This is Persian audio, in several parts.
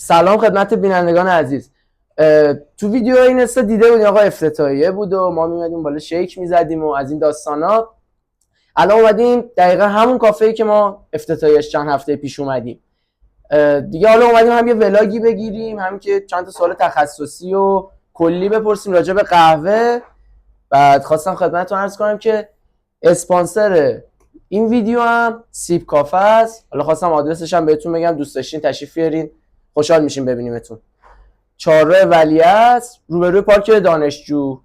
سلام خدمت بینندگان عزیز. تو ویدیو این استا دیده بودیم آقا افتتاحیه بود و ما میمدیم بالا شیک میزدیم و از این داستانا. الان اومدیم دقیقا همون کافه‌ای که ما افتتاحیه‌اش چند هفته پیش اومدیم دیگه. حالا اومدیم هم یه ولاگی بگیریم، هم که چند تا سوال تخصصی و کلی بپرسیم راجع به قهوه. بعد خواستم خدمتتون عرض کنم که اسپانسر این ویدیو هم سیب کافه است. حالا خواستم آدرسش هم بهتون بگم، دوست داشتین تشریف بیارین، خوشحال میشیم ببینیمتون. چهارراه ولیعصر روبروی پارک دانشجو.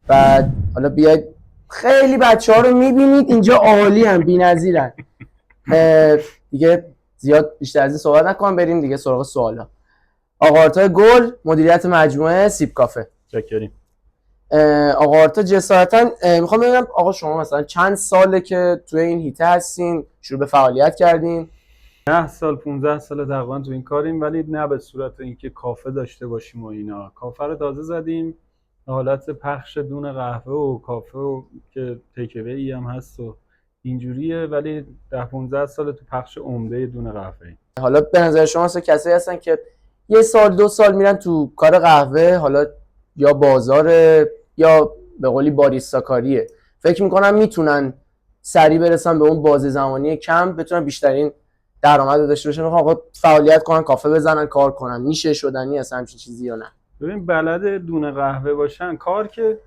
بعد حالا بیاید، خیلی بچه‌ها رو میبینید اینجا عالی هم، بی‌نظیرن. دیگه زیاد بیشتر از این صحبت نکنم، بریم دیگه سراغ سوالا. آقا آرتا گل، مدیریت مجموعه سیب کافه. چاکریم. آقا آرتا جسارتا میخوام ببینم آقا شما مثلا چند ساله که توی این هیته هستین، شروع به فعالیت کردین؟ 10 سال 15 سال تقریبا تو این کاریم، ولی نه به صورت اینکه کافه داشته باشیم و اینا. کافه رو تازه زدیم، حالت پخش دون قهوه و کافه و که تیک‌اوی هم هست و اینجوریه، ولی 10 15 سال تو پخش عمده دون قهوه. حالا به نظر شما اصلا کسایی هستن که یه سال دو سال میرن تو کار قهوه، حالا یا بازاره یا به قولی باریستا کاریه، فکر میکنم میتونن سریع برسن به اون بازه زمانی کم، بتونن بیشترین درآمد داشته باشن، آقا فعالیت کنن، کافه بزنن، کار کنن؟ میشه شدنی اصلا همچین چیزی یا نه؟ ببین، بلد دون قهوه باشن، کار که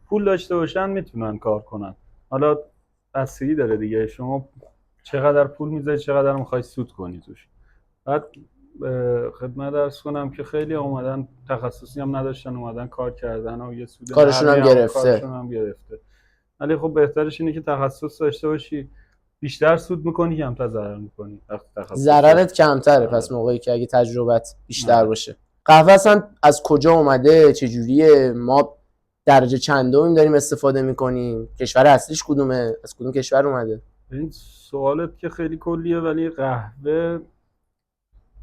پول داشته باشن میتونن کار کنن. حالا بستگی داره دیگه، شما چقدر پول میذاری، چقدر میخوای سود کنی توش. بعد خدمت عرض کنم که خیلی اومدن تخصصی هم نداشتن، اومدن کار کردن و یه سود کارشون هم گرفته. ولی خب بهترش اینه که تخصص داشته باشی، بیشتر سود میکنی کمتر ضرر میکنی. ضررت کمتره پس موقعی که اگه تجربت بیشتر باشه. قهوه اصلا از کجا اومده، چجوریه، ما درجه چندمی داریم استفاده میکنیم، کشور اصلیش کدومه، از کدوم کشور اومده؟ این سوالت که خیلی کلیه، ولی قهوه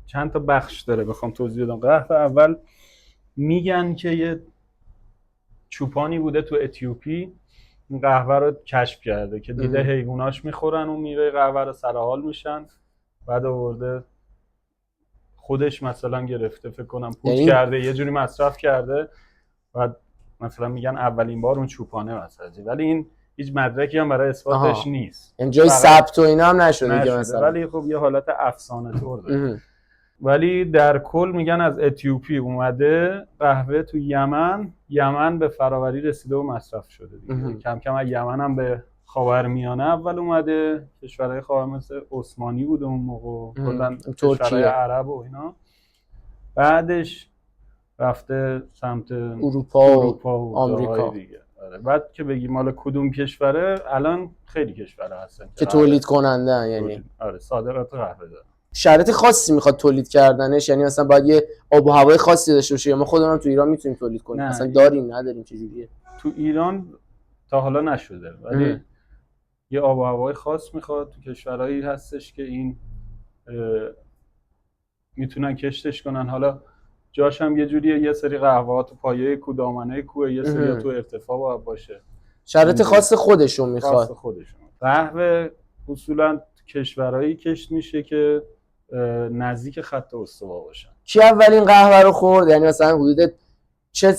چند تا بخش داره بخوام توضیح بدم. قهوه اول میگن که یه چوپانی بوده تو اتیوپی، این قهوه رو کشف کرده که دیده حیواناش میخورن و میوه قهوه رو سرحال میشن، بعد آورده خودش مثلا گرفته، فکر کنم پود کرده، یه جوری مصرف کرده، بعد مثلا میگن اولین بار اون چوپانه مسازی، ولی این هیچ مدرکی هم برای اثباتش نیست. اینجای ثبت و اینا هم نشده که مثلا، ولی خب یه حالت افسانه طور داره. ولی در کل میگن از اتیوپی اومده قهوه تو یمن به فراوری رسیده و مصرف شده دیگه. کم کم از یمن هم به خاورمیانه اول اومده، کشورهای خاور مثل عثمانی بود اون موقع، کلا کشورهای عرب و اینا. بعدش رفته سمت اروپا و آمریکا دیگه. بعد که بگیم مال کدوم کشوره، الان خیلی کشورها هستن که تولید کننده، یعنی صادرات قهوه داره. شرایط خاصی میخواد تولید کردنش، یعنی مثلا باید یه آب و هوای خاصی داشته باشه، یا ما خودمون تو ایران میتونیم تولید کنیم؟ مثلا داریم نداریم چجوریه؟ تو ایران تا حالا نشده، ولی یه آب و هوای خاص میخواد. تو کشورهایی هستش که این میتونن کشتش کنن. حالا جاش هم یه جوریه، یه سری قهوه ها تو پایه کو، دامنه کوه، یه سری تو ارتفاع باید باشه، شرایط خاص خودشون میخواد. قهوه اصولا کشورهایی کشت میشه که نزدیک خط استوا باشن. کی اولین قهوه رو خورد؟ یعنی مثلا حدود چه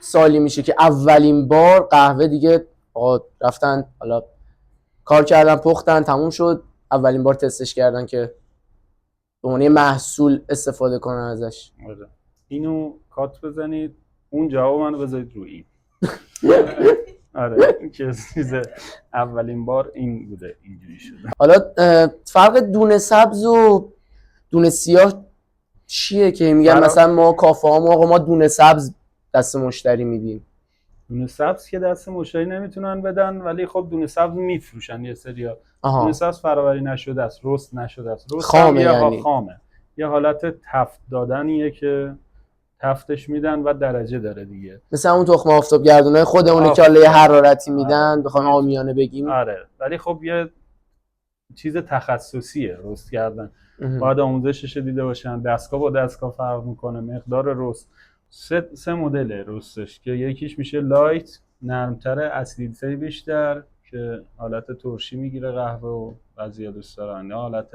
سالی میشه که اولین بار قهوه دیگه رفتن حالا کار کردن، پختن، تموم شد، اولین بار تستش کردن که به عنوان محصول استفاده کنن ازش؟ اینو کات بزنید، اون جواب منو بذارید روی این. آره که اولین بار این بوده، اینجوری شده. حالا فرق دونه سبز و دونه سیاه چیه که میگن مثلا ما کافه ها ما دونه سبز دست مشتری میدیم؟ دونه سبز که دست مشتری نمیتونن بدن، ولی خب دونه سبز میفروشن یه سریا. دونه سبز فراوری نشده است، رست نشده است، رست خامه، یعنی خامه. یه حالت تفت دادنیه که تفتش میدن و درجه داره دیگه، مثلا اون تخم آفتابگردونه خودمونه که حالا یه حرارتی میدن، بخوام عامیانه بگیم. آره، ولی خب یه چیز تخصصیه رست کردن، باید آموزشش دیده باشن. دستگاه با دستگاه فرق میکنه، مقدار رست. سه مدل رستش که یکیش میشه لایت، نرمتر، اسیدیته بیشتر، که حالت ترشی میگیره قهوه و بعضیا دوست دارن، یا حالت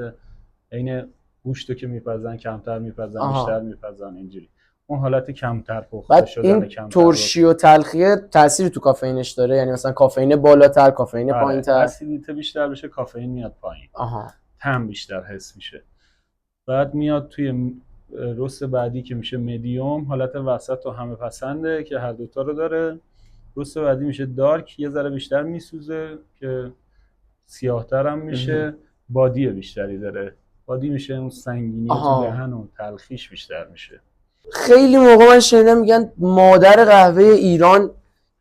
عین گوشتو که میپزن کمتر میپزن، آها. بیشتر میپزن، اینجوری اون حالت کمتر پخته بعد شدن این کمتر ترشی و تلخیه تأثیری تو کافئینش داره؟ یعنی مثلا کافئین بالاتر، کافئین پایینتر؟ اسیدیته بیشتر بشه کافئین میاد پایین، آها. طعم بیشتر حس میشه. بعد میاد توی رست بعدی که میشه مدیوم، حالت وسط و همه پسنده که هر دوتا رو داره. رست بعدی میشه دارک، یه ذره بیشتر میسوزه که سیاه‌تر هم میشه. بادی بیشتری داره، بادی میشه اون سنگینی تو دهن و تلخیش بیشتر میشه. خیلی موقع من شنیدم میگن مادر قهوه ایران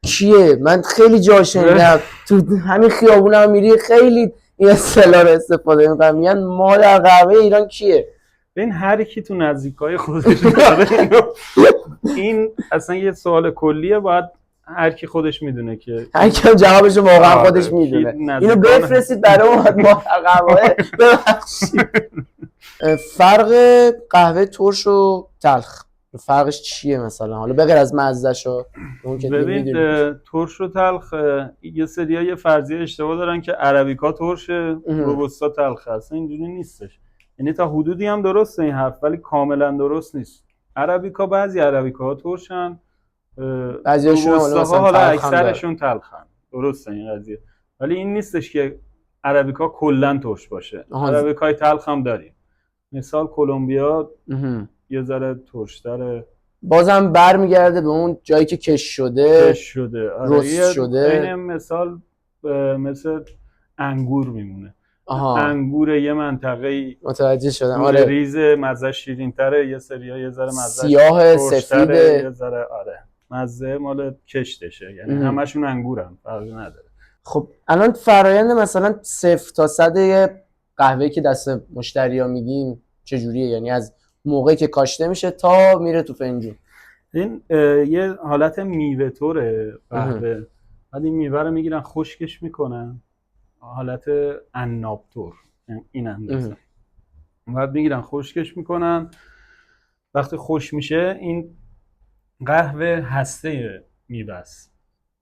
کیه؟ من خیلی جا شنیدم تو همین خیابون هم میری خیلی این اصطلاح رو استفاده میکنم، میگن مادر قهوه ایران کیه؟ ببین هر کی تو نزدیکای خودش داره این اصلا یه سوال کلیه، باید هر کی خودش میدونه که هر کی جوابش واقعا خودش میدونه. اینو بفرستید برای ما مادر قهوه. ببخشید. فرق قهوه ترش و تلخ فرقش چیه مثلا؟ حالا بغیر از مزه‌شو اون که ببین ترش و تلخ یه سری‌ها یه فرضیه اشتباه دارن که عربیکا ترشه روبوستا تلخه. اصلا اینجوری نیستش. یعنی تا حدودی هم درسته این حرف ولی کاملا درست نیست. عربیکا بعضی عربیکاها ترشن، روبوستاها حالا اکثرشون تلخن. درسته این قضیه، ولی این نیستش که عربیکا کلا ترش باشه. عربیکای تلخ هم داریم، مثال کلمبیا یه ذره ترش‌تره، بازم برمیگرده به اون جایی که کش شده رست شده. این مثال مثل انگور میمونه. انگور یه منطقه‌ای متوجه شدم. آره ریز مزه شیرین‌تره، یه سری‌ها یه ذره مزه سیاه سفیده، یه ذره مزه مال کشتشه، یعنی همشون انگورن، فرقی نداره. خب الان فرآیند مثلا 0 تا 100 قهوه که دست مشتریا میدیم چجوریه؟ یعنی از موقعی که کاشته میشه تا میره تو فنجون؟ این یه حالت میوه طوره قهوه. بعد این میوه رو میگیرن خشکش میکنن حالت عناب طور، این اندازه. بعد میگیرن خشکش میکنن، وقتی خشک میشه این قهوه هسته میوه است.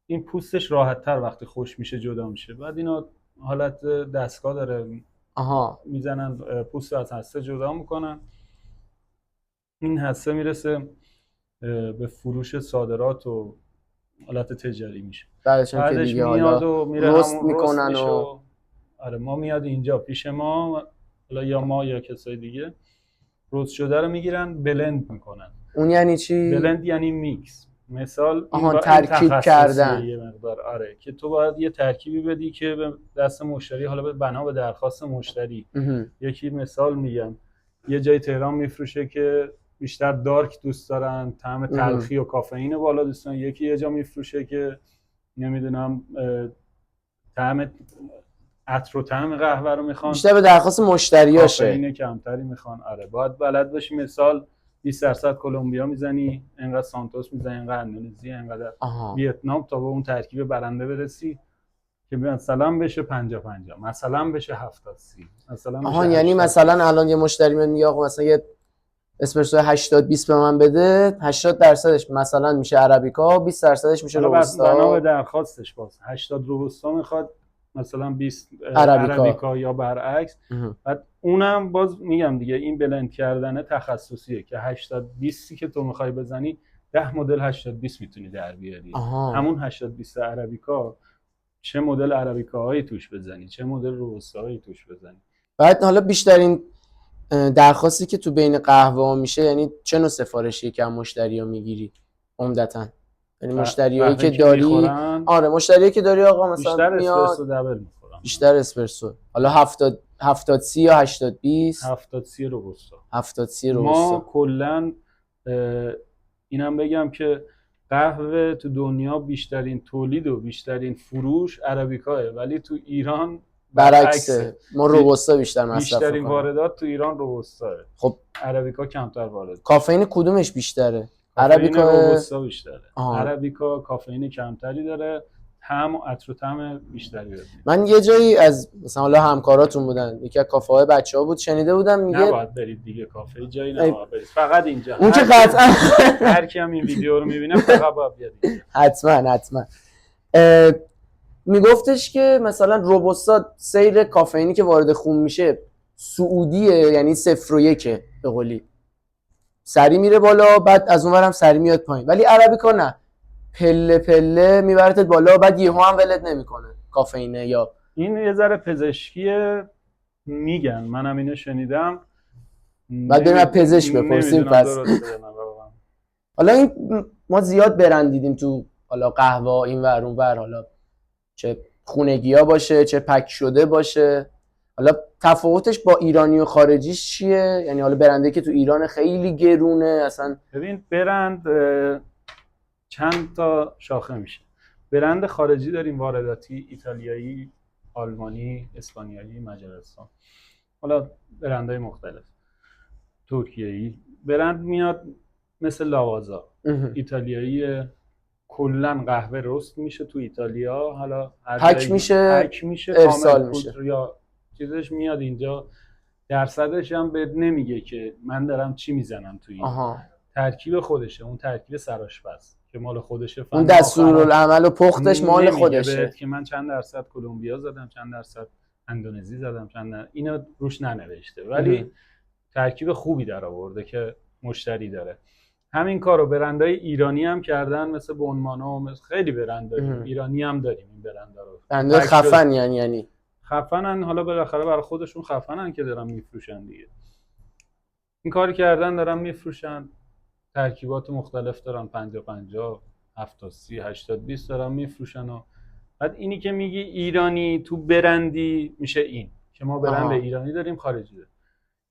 این پوستش راحت تر وقتی خشک میشه جدا میشه. بعد اینا حالت دستگاه داره، میزنن پوست از هسته جدا میکنن. این هسته میرسه به فروش صادرات و حالت تجاری میشه. بعدش میاد و میره رست میکنن و آره ما میاد اینجا پیش ما، حالا یا ما یا کسای دیگه رست شده رو میگیرن بلند میکنن. اون یعنی چی؟ بلند یعنی میکس. مثال ترکیب کردن یه مقدار. آره که تو باید یه ترکیبی بدی که به دست مشتری، حالا به بنا به درخواست مشتری. یکی مثال میگم یه جای تهران میفروشه که بیشتر دارک دوست دارن، طعم تلخی و کافئین بالا دوست دارن. یکی یه جا میفروشه که نمیدونم طعم عطر و طعم قهوه رو میخوان، بیشتر به درخواست مشتریاشه، کافئین کمتری میخوان. آره باید بلد باشی مثال 20% کلمبیا میزنی، اینقدر سانتوس میزنی، اینقدر اندونزی، اینقدر ویتنام، تا به اون ترکیب برنده برسی که مثلا بشه 50-50، مثلا بشه 70-30، مثلا بشه یعنی مثلا الان یه مشتری من میگه آقا مثلا یه اسپرسو 80-20 به من بده، 80% مثلا میشه عربیکا، 20% میشه روبوستا. بنا به درخواستش باز 80 روبوستا میخواد، مثلا 20 عربیکا یا برعکس. بعد اونم باز میگم دیگه این بلند کردن تخصصیه که 80-20 که تو میخوای بزنی 10 مدل 80-20 میتونی در بیاری. همون 80-20 عربیکا چه مدل عربیکاهایی توش بزنی، چه مدل روبوستاهایی توش بزنی. بعد حالا بیشترین درخواستی که تو بین قهوه ها میشه یعنی چه نوع سفارشی که هم مشتری ها میگیری عمدتاً؟ یعنی مشتریایی که داری مشتریایی که داری آقا مثلا بیشتر اسپرسو دبل میخورن، بیشتر اسپرسو، حالا 70-30 یا 80-20؟ 70-30 روبوستا. 70-30 روبوستا. ما کلا اینم بگم که قهوه تو دنیا بیشترین تولید و بیشترین فروش عربیکاه، ولی تو ایران برعکسه، ما روبوستا بیشتر مصرف می‌کنیم. بیشترین واردات تو ایران روبوستاه. خب عربیکا کمتر وارد. کافئین کدومش بیشتره؟ عربیکا روبوستا بیشتره. عربیکا کافئین کمتری داره، طعم و عطر و طعم بیشتری داره. من یه جایی از مثلا حالا همکاراتون بودن، یکی از کافه‌های بچه‌ها بود، شنیده بودم میگه نباید برید دیگه کافه، جایی نباید برید، فقط اینجا. اون که قطعا هر کی هم این ویدیو رو می‌بینه فقط باید بیاد. حتما میگفتش که مثلا روبوستا سیر کافئینی که وارد خون میشه سعودیه، یعنی 0 و 1 به قولی، سری میره بالا بعد از اونورم سری میاد پایین. ولی عربیکا نه، پله پله میبرتت بالا بعد یهو هم ولت نمیکنه کافئینه. یا این یه ذره پزشکیه میگن، منم اینو شنیدم، بعد بریم از پزشک بپرسیم. پس حالا این ما زیاد برند دیدیم تو حالا قهوه این ور اون ور، حالا چه خونگی‌ها باشه چه پک شده باشه. حالا تفاوتش با ایرانی و خارجیش چیه؟ یعنی حالا برنده که تو ایران خیلی گرونه اصلا. ببین برند چند تا شاخه میشه. برند خارجی داریم، وارداتی، ایتالیایی، آلمانی، اسپانیایی، مجارستان، حالا برندهای مختلف، ترکیه‌ای. برند میاد مثل لاوازا، ایتالیایی، کلا قهوه رست میشه تو ایتالیا، حالا پک میشه ارسال میشه یا چیزش میاد اینجا، درصدش هم بهت نمیگه که من دارم چی میزنم تو این. ترکیب خودشه، اون ترکیب سرآشپز که مال خودشه، اون دستورالعمل و پختش مال خودشه که من چند درصد کلمبیا زدم، چند درصد اندونزی زدم، اینا روش ننوشته، ولی ترکیب خوبی در آورده که مشتری داره. همین کارو برندهای ایرانی هم کردن، مثل بونمانو، مثل خیلی برند داریم ایرانی هم داریم. این برندا رو برندهای خفن یعنی خفنن، حالا بالاخره برای خودشون خفنن که دارن میفروشن دیگه. این کاری کردن دارن میفروشن، ترکیبات مختلف دارن، 50-50 70-30 80-20 دارن میفروشن. و بعد اینی که میگی ایرانی تو برندی میشه این که ما برند ایرانی داریم، خارجی داریم.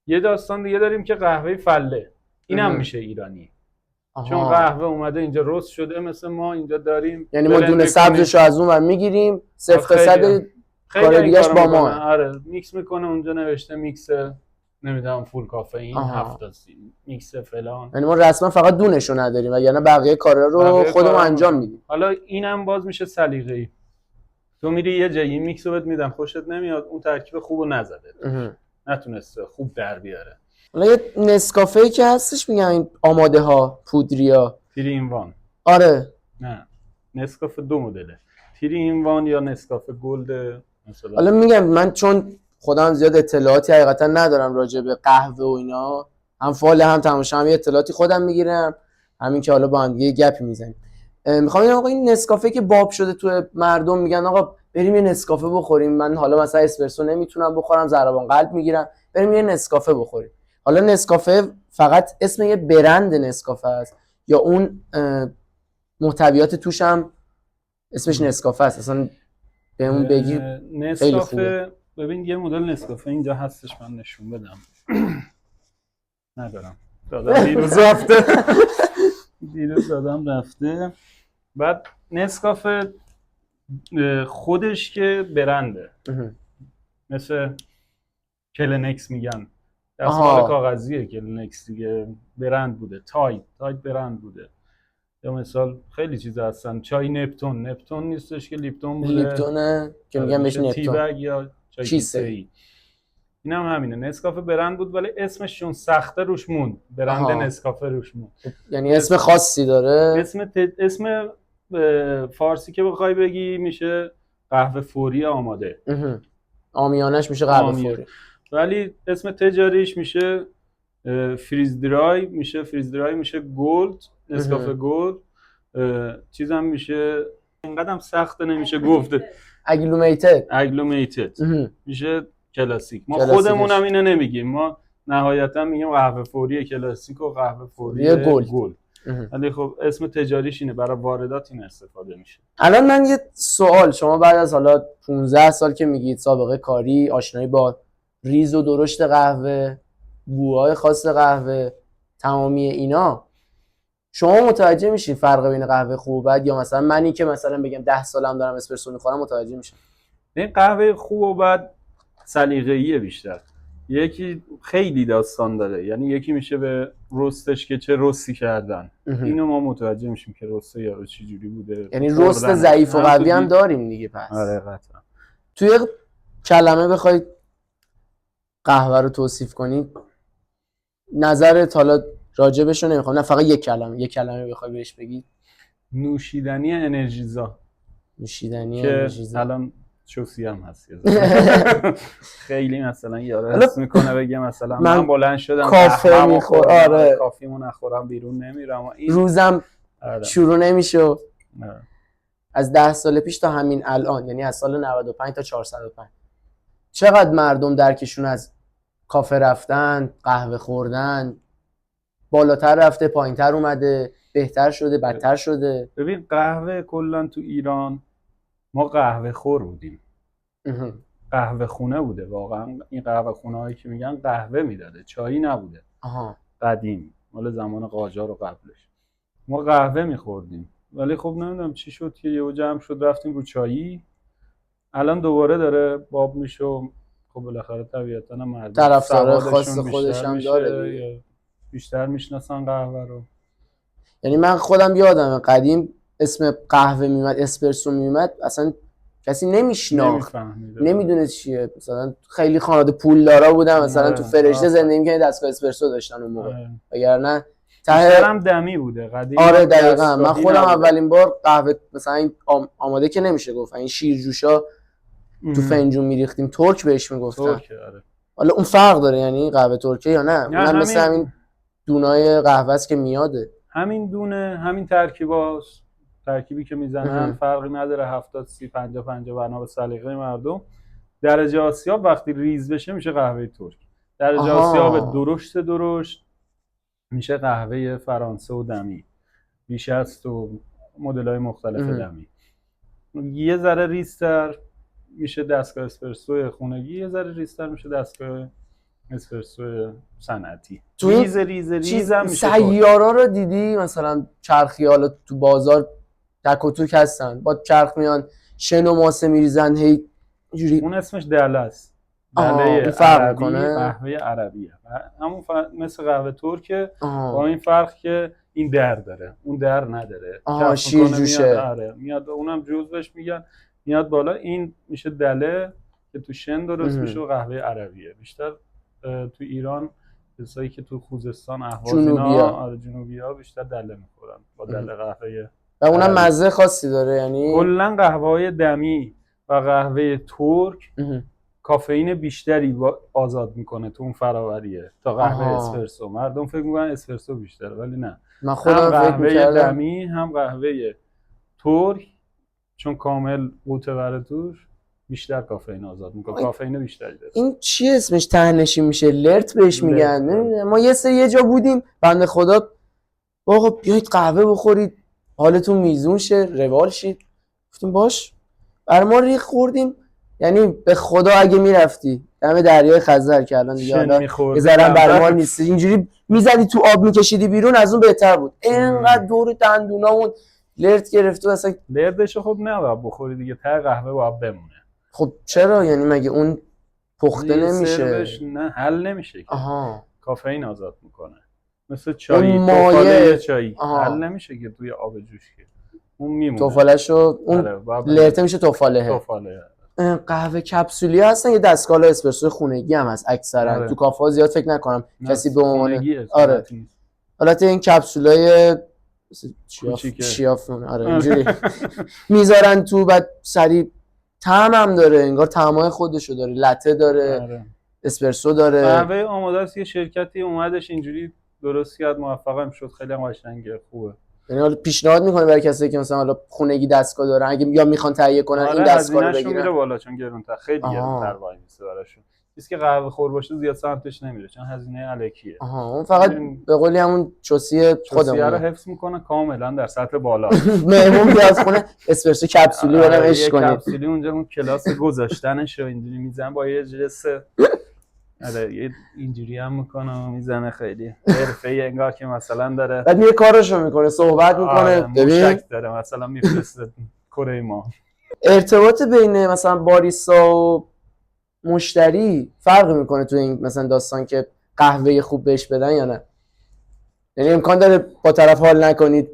یه داستان دیگه داریم که قهوه فله، اینم میشه ایرانی. چون قهوه اومده اینجا رست شده مثل ما اینجا داریم، یعنی ما دونه سبزشو از اون ور میگیریم 0% کار دیگه‌اش با ما. آره میکس میکنه، اونجا نوشته میکس نمیدونم فول کافئین 70 میکس فلان. یعنی ما رسما فقط دونشو نداریم و یعنی بقیه کارا رو خودمون انجام میدیم. حالا اینم باز میشه سلیقه‌ای. تو میری یه جایی میکس رو بهت میدن، خوشت نمیاد، اون ترکیب خوبو نزده، نتونسته خوب در بیاره. حالا یه نسکافه‌ای که هستش میگن این آماده ها پودریا 3 in 1. آره نه نسکافه 2 مدله، 3 in 1 یا نسکافه گلد مثلا. حالا میگم من چون خودم زیاد اطلاعاتی حقیقتا ندارم راجع به قهوه و اینا، هم فال هم تماشا، هم اطلاعاتی خودم میگیرم، همین که حالا با هم دیگه گپی میزنیم. میخوام ببینم آقا این نسکافه که باب شده تو مردم میگن آقا بریم یه نسکافه بخوریم، من حالا مثلا اسپرسو نمیتونم بخورم، ضربان قلب میگیرم، بریم یه نسکافه بخوریم. حالا نسکافه فقط اسم یه برند نسکافه است یا اون محتویات توش هم اسمش نسکافه است؟ اصلا به اون بگی نسکافه. ببین یه مدل نسکافه اینجا هستش، من نشون بدم. ندارم، دادم دیروز دادم رفته. بعد نسکافه خودش که برنده، مثل کلنکس میگن، دستمال کاغذیه کلنکس دیگه، برند بوده. تایت برند بوده. یا مثال خیلی چیزا هستن، چای نپتون نیستش که لیپتون بوده، لیپتونه که میگن بهش نپتون، تی بگ یا چای کیسه‌ای. اینم همینه، نسکافه برند بود ولی اسمش چون سخته روش موند، برند نسکافه روش موند. یعنی اسم خاصی داره؟ اسم فارسی که بخوای بگی میشه قهوه فوری آماده. عامیانش میشه قهوه فوری، ولی اسم تجاریش میشه فریز درای، میشه گلد، نسکافه گلد. چیزم میشه، اینقدرم سخته نمیشه گفت، اگلومیتد میشه کلاسیک. ما خودمونم اینو نمیگیم، ما نهایتا میگیم قهوه فوری کلاسیک و قهوه فوری گلد. ولی خب اسم تجاریش اینه، برای واردات این استفاده میشه. الان من یه سوال، شما بعد از حالا 15 سال که میگید سابقه کاری، آشنایی با ریز و درشت قهوه، بوهای خاص قهوه، تمامی اینا، شما متوجه میشین فرق بین قهوه خوب و بد؟ یا مثلا منی که مثلا بگم 10 سالم دارم اسپرسو میخورم متوجه میشم؟ این قهوه خوب و بد سلیقه‌ایه بیشتر. یکی خیلی داستان داره، یعنی یکی میشه به رستش که چه رستی کردن، اینو ما متوجه میشیم که رسته یارو چه جوری بوده. یعنی رست ضعیف و قوی هم داریم دیگه. پس آره قطعا. توی کلمه بخوای قهوه رو توصیف کنی، نظرت حالا راجبش رو نمیخوام، نه فقط یک کلمه بخوای بهش بگی. نوشیدنی انرژیزا. نوشیدنی که انرژیزا الان چوسی هم هست یه ذره. خیلی مثلا یاره حس میکنه بگه مثلا من بلند شدم کافه میخورم، آره کافیمو نخورم بیرون نمیرم، این روزم شروع نمیشه. آره. از 10 سال پیش تا همین الان، یعنی از سال 95 تا 405 چقدر مردم درکشون از کافه رفتن، قهوه خوردن بالاتر رفته، پایینتر اومده، بهتر شده، بدتر شده؟ ببین قهوه کلا تو ایران ما قهوه خور بودیم، قهوه خونه بوده واقعا. این قهوه خونه هایی که میگن قهوه میداده، چایی نبوده. قدیم مال زمان قاجار و قبلش ما قهوه میخوردیم، ولی خب نمیدونم چی شد که یهو جمع شد رفتیم رو چایی. الان دوباره داره باب میشه و خب بالاخره طبیعتا مردم طرفدار خاص خودش هم داره، بیشتر میشناسن قهوه رو. یعنی من خودم یادمه قدیم اسم قهوه میومد، اسپرسو میومد، اصلا کسی نمیشناخت، نمیدونه چیه. مثلا خیلی خانواده پولدارا بودن مثلا تو فرشته زندگی می‌کردن، دستگاه اسپرسو داشتن اون موقع، وگرنه بیشترم دمی بوده قدیم. آره دقیقاً. من خودم اولین بار قهوه مثلا این آماده که نمیشه گفت، این شیرجوشا تو فنجون میریختیم، ترک بهش میگفتن. آره. حالا اون فرق داره یعنی قهوه ترکیه یا نه؟ اونم مثل همین دونای قهوه است که میاده، همین دونه، همین ترکیباست، ترکیبی که میزنن فرقی نداره، 70 30 50 50 بنا به سلیقه مردم. درجه آسیاب وقتی ریز بشه میشه قهوه ترک، درجه آسیاب درشت میشه قهوه فرانسه و دمی، بیش از تو مدل‌های مختلف دمی. یه ذره ریزتر میشه دستگاه اسپرسو خونگی، یه ذره ریزتر میشه دستگاه اسپرسو صنعتی. ریز هم میشه. سیارا رو دیدی مثلا چرخیالا تو بازار تک و توک هستن، با چرخ میان شن و ماسه میریزن هی جوری. اون اسمش دله است. دله عربی، قهوه عربیه. همون مثل قهوه ترکه، با این فرق که این در داره، اون در نداره. شیرجوشه. آره میاد، اونم جوز بهش میگن، میاد بالا. این میشه دله که تو شن درست میشه و قهوه عربیه. بیشتر تو ایران کسایی که تو خوزستان، اهواز اینا جنوبی‌ها بیشتر دله میخورن با دله قهوه و اونم مزه خاصی داره. یعنی کلا قهوه‌های دمی و قهوه ترک کافئین بیشتری آزاد میکنه تو اون فراوریه تا قهوه اسپرسو. مردم فکر میکنن اسپرسو بیشتره، ولی نه. من خودم فکر می‌کردم دمی هم قهوه ترک چون کامل قوطه توش بیشتر کافئین آزاد میکنه، کافئین بیشتری داره. این چی اسمش ته‌نشین میشه؟ لرت بهش میگن. نمیدونم، ما یه جا بودیم بنده خدا آقا بیایید قهوه بخورید حالتون میزون شه، روال شید. گفتیم باش. بر ما ریخ خوردیم. یعنی به خدا اگه میرفتی دم دریای خزر که الان دیگه یه ذره بر ما نیست، اینجوری میزدی تو آب میکشیدی بیرون، از اون بهتر بود. اینقدر دور دندونامون لرت گرفت و اصلا لرتش خب نه بخوری دیگه، ته قهوه باید بمونه. خب چرا؟ یعنی مگه اون پخته نمیشه؟ نه حل نمیشه که. کافئین آزاد میکنه مثل چای، توفاله چای حل نمیشه که توی آب جوش که اون میمونه. توفاله‌شو اون لرته میشه توفاله. قهوه کپسولی هستن، یه دستگاه اسپرسو خونگی هم هست اکثرا. تو کافه‌ها زیاد فکر نکنم کسی به عنوان حالت این کپسولای شیاف اینجوری میذارن تو، بعد سری طعم هم داره، انگار طعمای خودشو داره، لته داره، اسپرسو داره. قهوه آماده است. یه شرکتی اومدش اینجوری درست کرد، موفقم شد، خیلی قشنگه، خوبه. یعنی حالا پیشنهاد میکنه برای کسایی که مثلا حالا خونگی دستگاه دارن، اگه یا میخوان تهیه کنن این دستگاه رو بگیرن. میره بالا چون گرونتر، خیلی گرونتر وای میسه براشون. چیزی که قهوه خور باشه زیاد سمتش نمیره چون هزینه الکیه. اون فقط به قولی همون چوسی خودمون رو حفظ میکنه کاملا در سطح بالا. مهمون بیاد خونه اسپرسو کپسولی برام عشق کنید. کپسولی اونجا اون کلاس گذاشتنش رو اینجوری میزنن با یه جلس آره اینجوری هم میکنه و میزنه، خیلی حرفه‌ای انگار که مثلا داره بعد یه کاراشو میکنه، صحبت میکنه، ببین داره مثلا میفرسته کره ما. ارتباط بین مثلا باریستا و مشتری فرق میکنه تو این مثلا داستان که قهوه خوب بهش بدن یا نه؟ یعنی امکان داره با طرف حال نکنید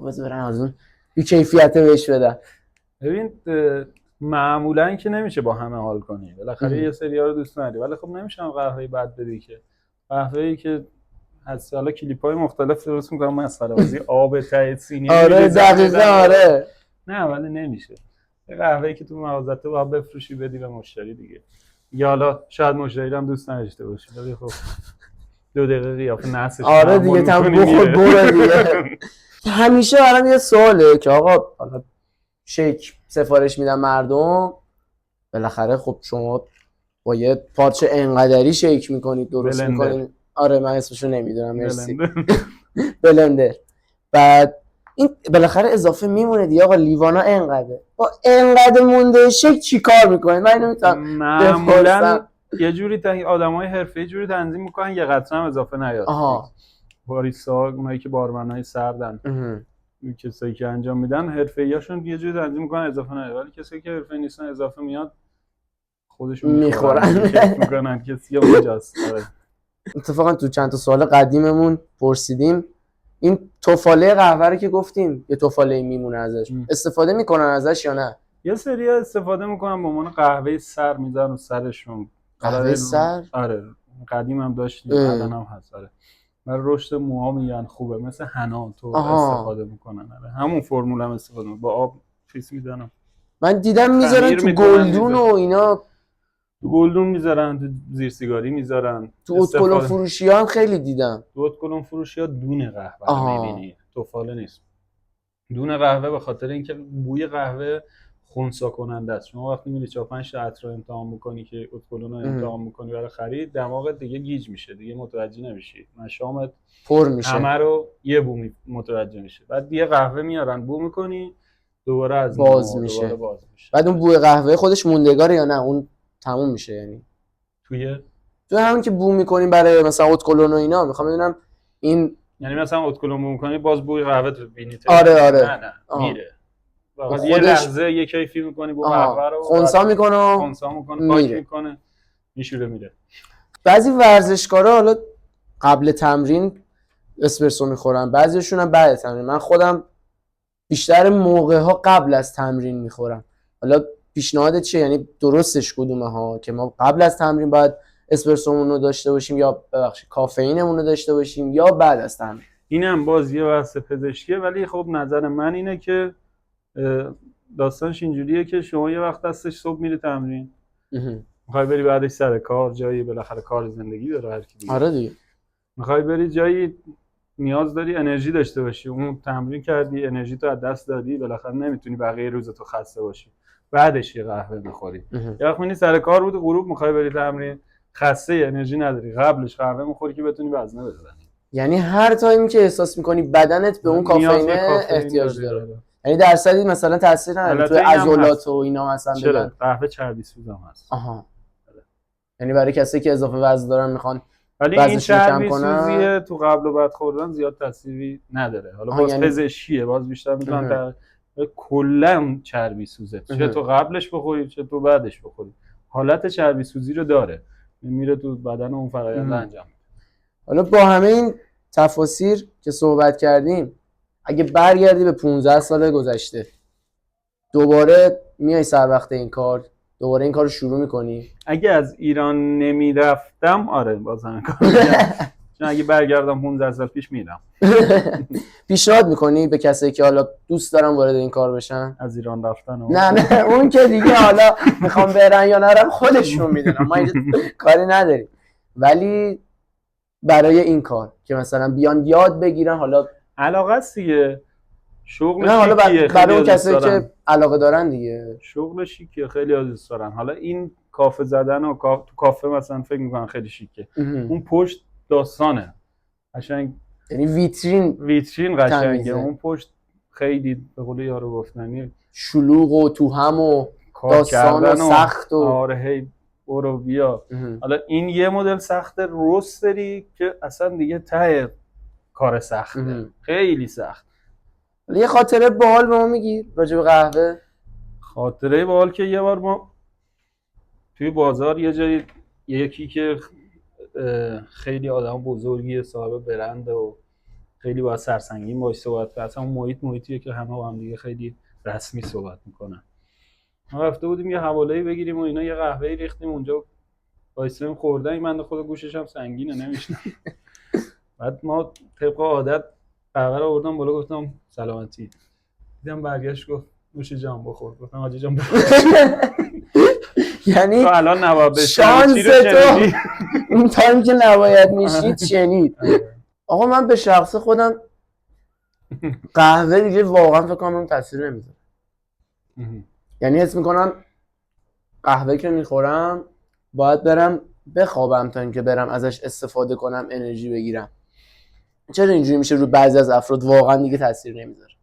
بذار برن از اون بی کیفیت بهش بدن؟ ببین معمولا که نمیشه با همه حال کنی، بالاخره یه سری‌ها رو دوست نداری، ولی خب نمیشه قهوه بد بدی که. قهوه‌ای که از حالا کلیپ‌های مختلف درست می‌کنم مسخره بازی آب ته سینی. آره دقیقاً آره. نه ولی نمیشه. یه قهوه‌ای که تو مغازته باید بفروشی بدی به مشتری دیگه. یا حالا شاید مشتری هم دوست نداشته باشه ولی خب 2 دقیقه قیافه نحسش آره دیگه تمام بخور برو دیگه. همیشه برام یه سواله که آقا حالا شیک سفارش میدن مردم، بالاخره خب شما با یه پارچه انقدری شیک میکنید درست میکنید. آره من اسمشو نمیدونم مرسی. بلندر. بعد این بالاخره اضافه میمونه دیگه آقا لیوانا انقدره، با انقدر مونده شیک چیکار میکنید؟ من اینو میتونم معمولا یه جوری آدمای حرفه‌ای جوری تنظیم میکنن یه قطره هم اضافه نیاد. باریستا اونایی که بارمنای سردن این کسایی که انجام میدن حرفه‌ایاشون یه جوری تنظیم میکنن اضافه نیاد، ولی کسایی که حرفه‌ای نیستن اضافه میاد خودشون میخورن کسی اونجاست. اتفاقا تو چند تا سوال قدیممون پرسیدیم این توفاله قهوه رو که گفتیم یه توفاله میمونه ازش، استفاده میکنن ازش یا نه؟ یه سری استفاده میکنن به عنوان قهوه سر میذارن رو سرشون. قهوه سر؟ آره قدیم هم داشتیم الان هم هست. آره برای رشد موها میگن خوبه، مثل حنا تو استفاده میکنن. آره همون فرمول هم استفاده میکنن، با آب فیس میزنن. من دیدم میذارن تو گلدون و اینا، تو گلدون میذارن، تو زیر سیگاری میذارن، تو اتکلون فروشی ها هم خیلی دیدم. تو اتکلون فروشی ها دون قهوه رو میبینی، توفاله نیست. دون قهوه به خاطر اینکه بوی قهوه خنثی کننده است. شما وقتی میری 4-5 تا عطر رو امتحان میکنی که اتکلون رو امتحان میکنی برای خرید، دماغت دیگه گیج میشه، دیگه متوجه نمیشی، مشامت پر میشه، همه رو یه بو متوجه میشه. بعد یه قهوه میارن بو میکنی دوباره از باز میشه. بعد اون بوی قهوه خودش موندگاره یا نه اون تموم میشه؟ یعنی تو همون که بو میکنیم برای مثلا اتکلون و اینا، میخوام بدونم این یعنی مثلا اتکلون بو میکنی باز بوی قهوه تو بینی؟ آره نه میره. خودش یه لحظه یه کیفی میکنی بو قهوه رو خنثی میکنه پاک میکنه میشوره میره. بعضی ورزشکارا حالا قبل تمرین اسپرسو میخورن، بعضیشون هم بعد تمرین. من خودم بیشتر موقع ها قبل از تمرین میخورم. حالا پیشنهادت چیه؟ یعنی درستش کدومه ها که ما قبل از تمرین باید اسپرسومون رو داشته باشیم یا ببخشید کافئینمون رو داشته باشیم یا بعد از تمرین؟ اینم باز یه بحث پزشکیه، ولی خب نظر من اینه که داستانش اینجوریه که شما یه وقت هستش صبح میری تمرین، میخوای بری بعدش سر کار، جایی بالاخره کار زندگی داره هر کی دیگه. آره دیگه. میخوای بری جایی نیاز داری انرژی داشته باشی، اون تمرین کردی انرژی تو از دست دادی، بالاخره نمیتونی بقیه روزتو خسته باشی، بعدش یه قهوه میخوری. یا وقتی سر کار بود غروب میخوای بری تمرین، خسته انرژی نداری، قبلش قهوه میخوری که بتونی وزنه بزنی. یعنی هر تایمی که احساس میکنی بدنت به اون کافئین احتیاج داره. یعنی درصدی مثلا تاثیر نداره تو عضلات و اینا مثلا بگن قهوه چربی سوز هم هست. یعنی برای کسی که اضافه وزن دارن میخوان ولی این چربی سوزیه تو قبل و بعد خوردن زیاد تاثیری نداره. حالا باز یعنی پزشکیه، باز بیشتر میتونن کلا چربی سوزه، چه تو قبلش بخوری چه تو بعدش بخوری، حالت چربی سوزی رو داره، میره تو بدن اون فرآیند انجام میده. حالا با همه این تفاسیر که صحبت کردیم، اگه برگردی به 15 سال گذشته دوباره میای سر وقت این کار، دوباره این کار رو شروع میکنی؟ اگه از ایران نمیرفتم آره باز همین کار میکنم. چون اگه برگردم 15 سال پیش میرم. پیشنهاد میکنی به کسایی که حالا دوست دارن وارد این کار بشن؟ از ایران رفتن نه اون که دیگه حالا میخوام برن یا نرن خودشون میدونن، ما اینجا کاری نداریم، ولی برای این کار که مثلا بیان یاد بگیرن، حالا علاقه است دیگه، شغل نه حالا برای اون کسایی که علاقه دارن دیگه، شغل شیکه، خیلی دوست دارن. حالا این کافه زدن و تو کافه مثلا فکر میکنن خیلی شیکه، اون پشت داستانه قشنگ، یعنی ویترین قشنگه، اون پشت خیلی به قول یارو گفتنی شلوغ و تو هم و داستان و سخت و آره هی برو بیا. حالا این یه مدل سخت روستری که اصلا دیگه ته کار سخته، خیلی سخت. یه خاطره باحال به ما میگی راجع به قهوه؟ خاطره باحال که یه بار ما توی بازار یه جایی یکی که خیلی آدم بزرگیه، صاحب برند و خیلی باید سرسنگین باش صحبت کرد، اصلا اون محیطیه که همه با هم دیگه خیلی رسمی صحبت میکنن. ما رفته بودیم یه حواله‌ای بگیریم و اینا، یه قهوه‌ای ریختیم اونجا وایسیم خوردن، این بنده خدا گوشش هم سنگینه نمیشنم. بعد ما طبق عادت قهوه رو آوردم بالا، گفتم سلامتی، دیدم برگشت گفت نوش جان بخور. گفتم حاجی جان بخور. یعنی تو الان نباید بشنوی شانس چی رو تو شنیدی؟ اون تایم که نباید میشید شنید. آقا من به شخص خودم قهوه دیگه واقعا فکر کنم اون تاثیر نمیذاره. یعنی حس میکنم قهوه که میخورم باید برم بخوابم تا اینکه برم ازش استفاده کنم انرژی بگیرم. چرا اینجوری میشه رو بعضی از افراد واقعا دیگه تاثیر نمیذاره؟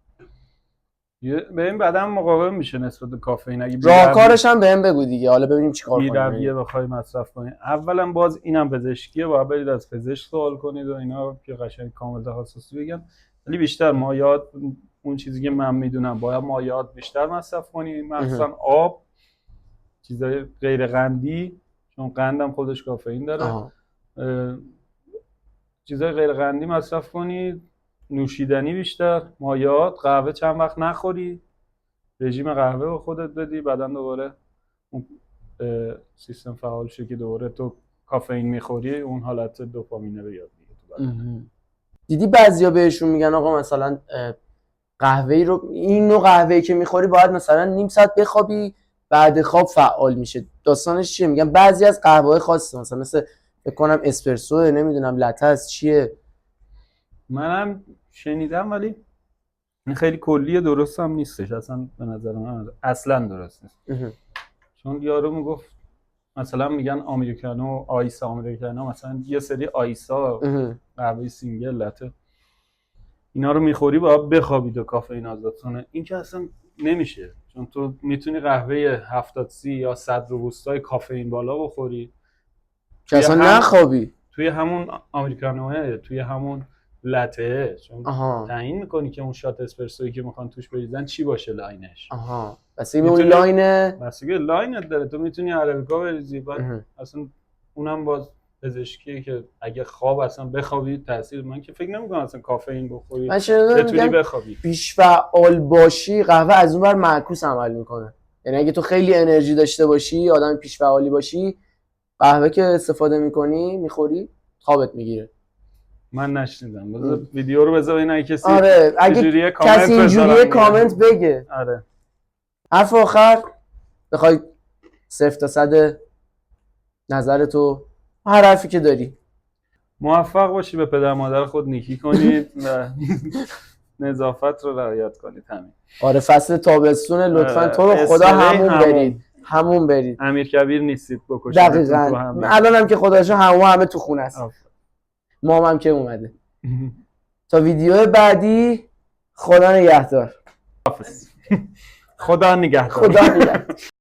به این بدن مقاوم میشه نسبت به کافئین. اگه راهکارش هم بهم بگو دیگه، حالا ببینیم چیکار کنیم. بی‌رویه بخوای مصرف کنی، اولا باز اینم پزشکیه، باید برید از پزشک سوال کنید و اینا که قشنگ کامل تخصصی بگن. ولی بیشتر مایعات، اون چیزی که من میدونم، باید مایعات بیشتر مصرف کنی، مخصوصا آب، چیزای غیر قندی، چون قندم خودش کافئین داره. چیزای غیر قندی مصرف کنی، نوشیدنی بیشتر، مایعات، قهوه چند وقت نخوری، رژیم قهوه به خودت بدی، بعدن دوباره اون سیستم فعال شه که دوباره تو کافئین میخوری، اون حالت دوپامینه به یاد میاد. دیدی بعضیا بهشون میگن آقا مثلا قهوه‌ای رو، این نوع قهوه‌ای که میخوری باید مثلا نیم ساعت بخوابی، بعد خواب فعال میشه. داستانش چیه؟ میگن بعضی از قهوه‌های خاصه، مثلا فکر کنم اسپرسو، نمیدونم لته است چیه. منم شنیدم ولی این خیلی کلیه، درست هم نیستش اصلا به نظر من، اصلا درست نیست. چون یارو میگفت مثلا میگن امریکانو، آیس امریکانو، مثلا یه سری آیسا، قهوه سینگل، لته، اینا رو میخوری باید بخوابید و کافئین آزاد کنه. این که اصلا نمیشه، چون تو میتونی قهوه 70 یا 100 روبوستای کافئین بالا بخوری که اصلا نخوابی توی همون امریکانوه، توی همون لته، چون تعیین میکنی که اون شات اسپرسویی که میخوان توش بریزن چی باشه لاینش. بس این اون لاینه، بس که لاینت داره. تو میتونی عربیکا بریزی، بعد اصلا اونم باز پزشکیه که اگه خواب اصلا بخوابی تاثیر، من که فکر نمیکنم اصلا کافئین بخوری بتونی بخوابی. بیش فعال باشی قهوه از اون بر معکوس عمل میکنه. یعنی اگه تو خیلی انرژی داشته باشی، آدم پیش فعالی باشی، قهوه که استفاده میکنی میخوری خوابت میگیره. من نشنیدم، بذار ویدیو رو بذار ببینم کسی اگه کسی اینجوریه کامنت بگه. حرف آخر بخوای 0 تا 100 نظر تو، هر حرفی که داری. موفق باشی، به پدر مادر خود نیکی کنید و نظافت رو رعایت کنید. همین. فصل تابستون لطفا تو رو خدا همون برید. امیرکبیر نیستید بکشید. دقیقاً. الان هم که خداشو همه تو خونه است. مام هم که اومده. تا ویدیو بعدی، خدا نگهدار. خدا نگهدار.